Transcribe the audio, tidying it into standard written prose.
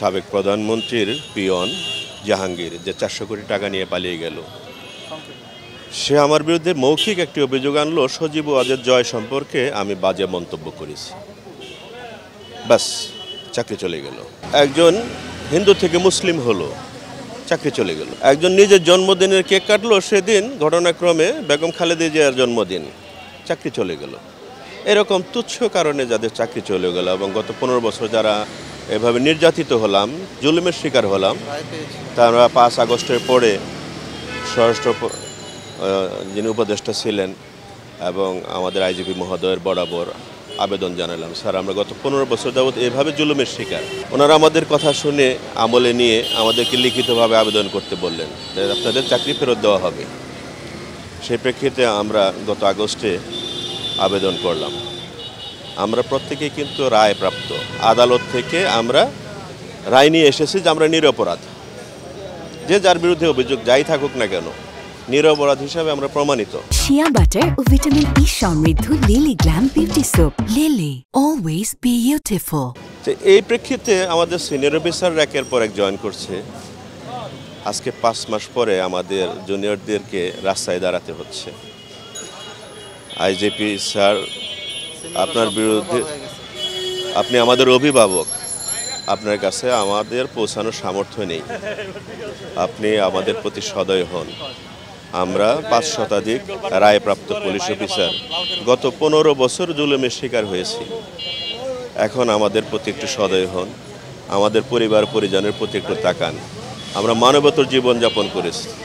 সাবেক প্রধানমন্ত্রীর পিয়ন জাহাঙ্গীর যে 400 কোটি টাকা নিয়ে পালিয়ে গেল, সে আমার বিরুদ্ধে মৌখিক একটি অভিযোগ আনলো সজীব ওয়াজেদ জয় সম্পর্কে আমি বাজে মন্তব্য করেছি। বাস, চাকরি চলে গেল। একজন হিন্দু থেকে মুসলিম হলো, চাকরি চলে গেল। একজন নিজের জন্মদিনের কেক কাটলো, সেদিন ঘটনাক্রমে বেগম খালেদা জিয়ার জন্মদিন, চাকরি চলে গেল। এরকম তুচ্ছ কারণে যাদের চাকরি চলে গেল এবং গত 15 বছর যারা এভাবে নির্যাতিত হলাম, জুলুমের শিকার হলাম, তারা 5 আগস্টের পরে স্বরাষ্ট্র যিনি উপদেষ্টা ছিলেন এবং আমাদের আইজিপি মহোদয়ের বরাবর আবেদন জানালাম, স্যার আমরা গত 15 বছর যাবৎ এভাবে জুলুমের শিকার। ওনারা আমাদের কথা শুনে আমলে নিয়ে আমাদেরকে লিখিতভাবে আবেদন করতে বললেন যে আপনাদের চাকরি ফেরত দেওয়া হবে। সেই প্রেক্ষিতে আমরা গত আগস্টে আবেদন করলাম। আমরা প্রত্যেকেই কিন্তু রায় প্রাপ্ত, আদালত থেকে আমরা রায় নিয়ে এসেছি যে আমরা নিরপরাধ। যে যার বিরুদ্ধে অভিযোগ যাই থাকুক না কেন, নিরপরাধ হিসাবে আমরা প্রমাণিত। শিয়া বাটার ও ভিটামিন ই সমৃদ্ধ lily glam beauty soap. Lily, always beautiful. তো এই প্রেক্ষিতে আমাদের সিনিয়র অফিসার একের পর এক জয়েন করছে। আজকে 5 মাস পরে আমাদের জুনিয়রদেরকে রাস্তায় দাঁড়াতে হচ্ছে। আইজিপি স্যার, আপনার বিরুদ্ধে, আপনি আমাদের অভিভাবক, আপনার কাছে আমাদের পৌঁছানোর সামর্থ্য নেই, আপনি আমাদের প্রতি সদয় হন। আমরা 5 শতাধিক রায়প্রাপ্ত পুলিশ অফিসার গত 15 বছর জুলুমের শিকার হয়েছি। এখন আমাদের প্রতি একটু সদয় হন, আমাদের পরিবার পরিজনের প্রতি একটু তাকান। আমরা মানবতার জীবনযাপন করেছি।